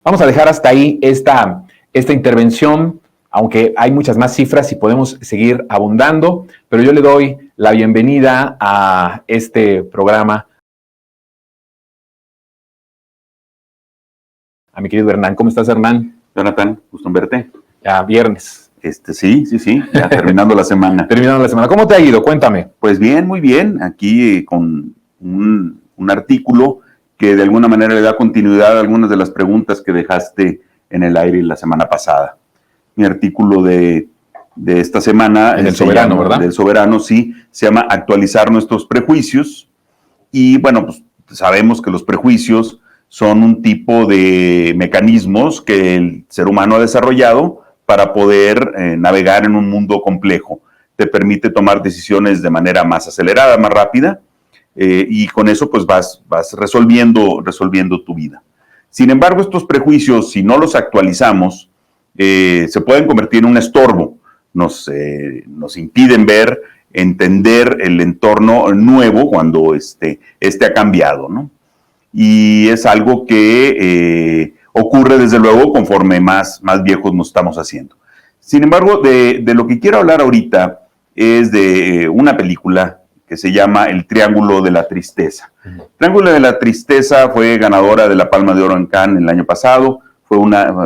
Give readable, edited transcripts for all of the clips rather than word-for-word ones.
Vamos a dejar hasta ahí esta intervención, aunque hay muchas más cifras y podemos seguir abundando, pero yo le doy la bienvenida a este programa a mi querido Hernán. ¿Cómo estás, Hernán? Jonathan, gusto en verte. Ya viernes. Sí, ya terminando la semana. Terminando la semana. ¿Cómo te ha ido? Cuéntame. Pues bien, muy bien. Aquí con un artículo que de alguna manera le da continuidad a algunas de las preguntas que dejaste en el aire la semana pasada. Mi artículo de esta semana. El Soberano, ¿verdad? Del Soberano, sí. Se llama Actualizar nuestros prejuicios. Y bueno, pues sabemos que los prejuicios son un tipo de mecanismos que el ser humano ha desarrollado para poder navegar en un mundo complejo. Te permite tomar decisiones de manera más acelerada, más rápida, y con eso pues vas resolviendo tu vida. Sin embargo, estos prejuicios, si no los actualizamos, se pueden convertir en un estorbo. Nos impiden ver, entender el entorno nuevo cuando este ha cambiado, ¿no? Y es algo que ocurre desde luego conforme más viejos nos estamos haciendo. Sin embargo, de lo que quiero hablar ahorita es de una película que se llama El Triángulo de la Tristeza. El Triángulo de la Tristeza fue ganadora de la Palma de Oro en Cannes el año pasado,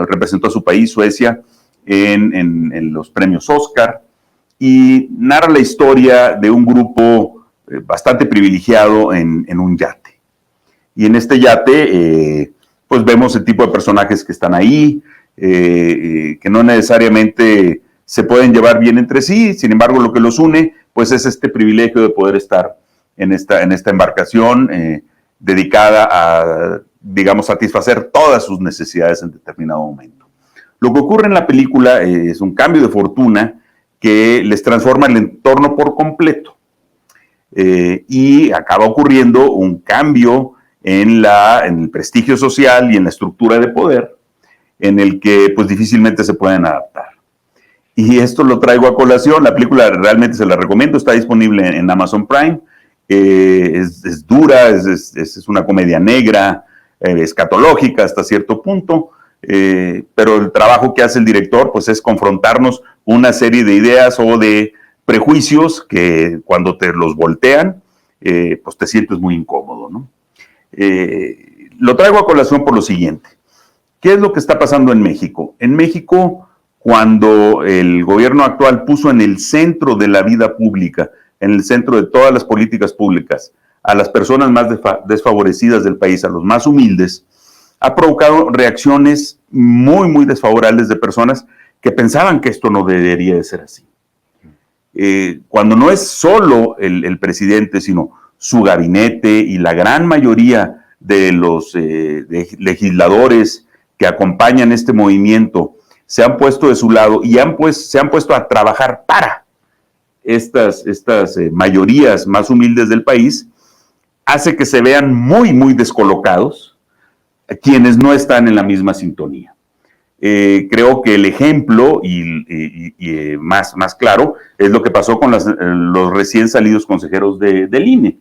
representó a su país, Suecia, en los premios Oscar, y narra la historia de un grupo bastante privilegiado en un yate. Y en este yate, pues vemos el tipo de personajes que están ahí, que no necesariamente se pueden llevar bien entre sí. Sin embargo, lo que los une, pues es este privilegio de poder estar en esta embarcación dedicada a, digamos, satisfacer todas sus necesidades en determinado momento. Lo que ocurre en la película es un cambio de fortuna que les transforma el entorno por completo. Y acaba ocurriendo un cambio en el prestigio social y en la estructura de poder, en el que pues difícilmente se pueden adaptar. Y esto lo traigo a colación. La película realmente se la recomiendo, está disponible en Amazon Prime. Es dura, es una comedia negra, escatológica hasta cierto punto, pero el trabajo que hace el director pues es confrontarnos una serie de ideas o de prejuicios que cuando te los voltean, pues te sientes muy incómodo, ¿no? Lo traigo a colación por lo siguiente. ¿Qué es lo que está pasando en México? En México, cuando el gobierno actual puso en el centro de la vida pública, en el centro de todas las políticas públicas, a las personas más desfavorecidas del país, a los más humildes, ha provocado reacciones muy desfavorables de personas que pensaban que esto no debería de ser así. Cuando no es solo el presidente, sino su gabinete y la gran mayoría de los legisladores que acompañan este movimiento se han puesto de su lado y se han puesto a trabajar para estas mayorías más humildes del país, hace que se vean muy descolocados quienes no están en la misma sintonía. Creo que el ejemplo y más claro es lo que pasó con los recién salidos consejeros del INE,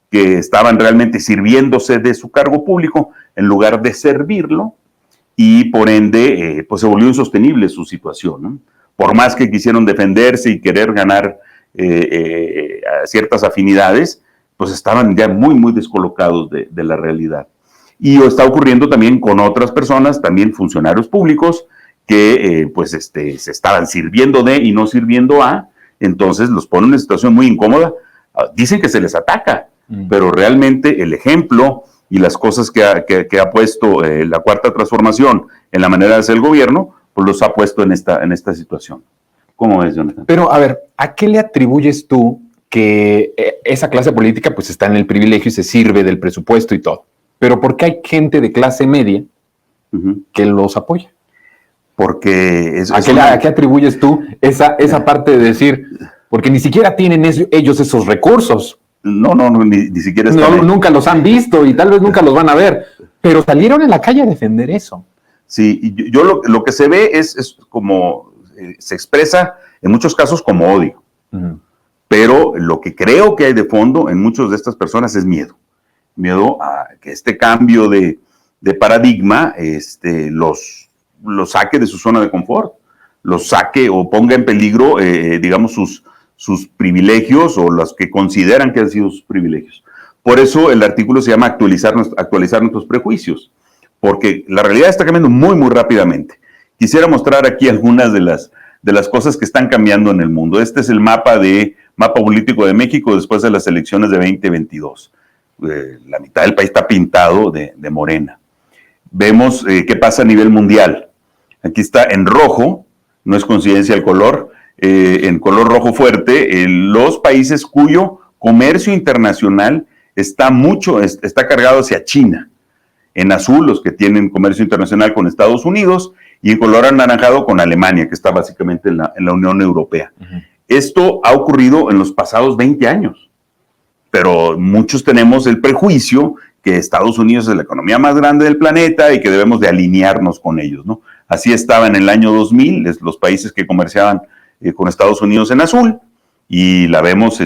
que estaban realmente sirviéndose de su cargo público en lugar de servirlo, y por ende pues se volvió insostenible su situación, ¿no? Por más que quisieron defenderse y querer ganar ciertas afinidades, pues estaban ya muy descolocados de la realidad. Y está ocurriendo también con otras personas, también funcionarios públicos, que se estaban sirviendo de y no sirviendo a, entonces los ponen en una situación muy incómoda. Dicen que se les ataca, pero realmente el ejemplo y las cosas que ha puesto la Cuarta Transformación en la manera de hacer el gobierno, pues los ha puesto en esta situación. ¿Cómo ves, Jonathan? Pero, a ver, ¿a qué le atribuyes tú que esa clase política pues está en el privilegio y se sirve del presupuesto y todo? Pero ¿por qué hay gente de clase media que los apoya? Porque ¿A qué atribuyes tú esa parte de decir, porque ni siquiera tienen ellos esos recursos? No, ni siquiera nunca los han visto y tal vez nunca los van a ver, pero salieron en la calle a defender eso. Sí, y yo lo que se ve es como, se expresa en muchos casos como odio, pero lo que creo que hay de fondo en muchas de estas personas es miedo a que este cambio de de paradigma los saque de su zona de confort, los saque o ponga en peligro, digamos, sus privilegios o los que consideran que han sido sus privilegios. Por eso el artículo se llama actualizar nuestros prejuicios, porque la realidad está cambiando muy, muy rápidamente. Quisiera mostrar aquí algunas de las cosas que están cambiando en el mundo. Este es el mapa político de México después de las elecciones de 2022. La mitad del país está pintado de morena. Vemos qué pasa a nivel mundial. Aquí está en rojo, no es coincidencia el color, en color rojo fuerte, los países cuyo comercio internacional está cargado hacia China. En azul, los que tienen comercio internacional con Estados Unidos, y en color anaranjado con Alemania, que está básicamente en la Unión Europea. Uh-huh. Esto ha ocurrido en los pasados 20 años, pero muchos tenemos el prejuicio que Estados Unidos es la economía más grande del planeta y que debemos de alinearnos con ellos, ¿no? Así estaba en el año 2000, los países que comerciaban con Estados Unidos en azul, y la vemos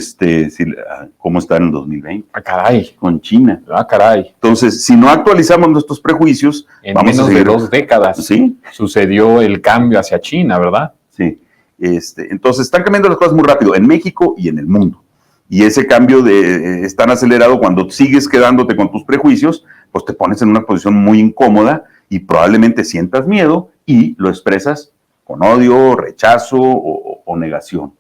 cómo está en el 2020. ¡Ah, caray! Con China. ¡Ah, caray! Entonces, si no actualizamos nuestros prejuicios, en vamos menos a seguir, de 2 décadas, ¿sí? Sucedió el cambio hacia China, ¿verdad? Sí. Entonces, están cambiando las cosas muy rápido en México y en el mundo. Y ese cambio es tan acelerado cuando sigues quedándote con tus prejuicios, pues te pones en una posición muy incómoda y probablemente sientas miedo y lo expresas con odio, rechazo o negación.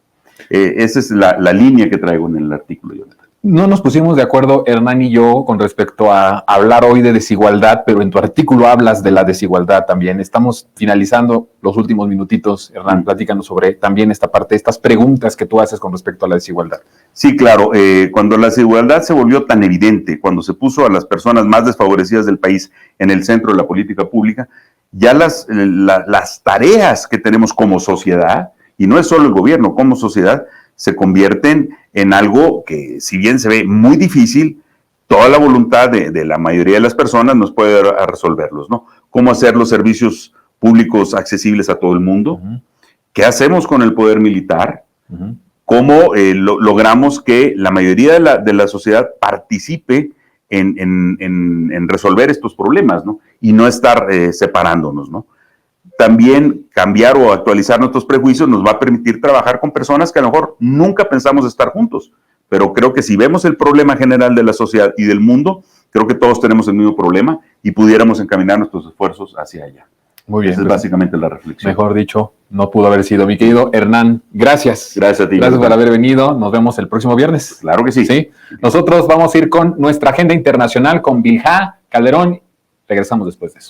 Esa es la línea que traigo en el artículo, Jonathan. No nos pusimos de acuerdo, Hernán y yo, con respecto a hablar hoy de desigualdad, pero en tu artículo hablas de la desigualdad también. Estamos finalizando los últimos minutitos, Hernán, platícanos sobre también esta parte, estas preguntas que tú haces con respecto a la desigualdad. Sí, claro, cuando la desigualdad se volvió tan evidente, cuando se puso a las personas más desfavorecidas del país en el centro de la política pública, ya las tareas que tenemos como sociedad, y no es solo el gobierno, como sociedad, se convierten en algo que, si bien se ve muy difícil, toda la voluntad de la mayoría de las personas nos puede resolverlos, ¿no? ¿Cómo hacer los servicios públicos accesibles a todo el mundo? Uh-huh. ¿Qué hacemos con el poder militar? Uh-huh. ¿Cómo logramos que la mayoría de la sociedad participe en resolver estos problemas, ¿no? Y no estar separándonos, ¿no? También cambiar o actualizar nuestros prejuicios nos va a permitir trabajar con personas que a lo mejor nunca pensamos estar juntos, pero creo que si vemos el problema general de la sociedad y del mundo, creo que todos tenemos el mismo problema y pudiéramos encaminar nuestros esfuerzos hacia allá. Muy bien. Esa es básicamente la reflexión. Mejor dicho, no pudo haber sido. Mi querido Hernán, gracias. Gracias a ti. Gracias por haber venido. Nos vemos el próximo viernes. Claro que sí. ¿Sí? Nosotros vamos a ir con nuestra agenda internacional con Vilja Calderón. Regresamos después de eso.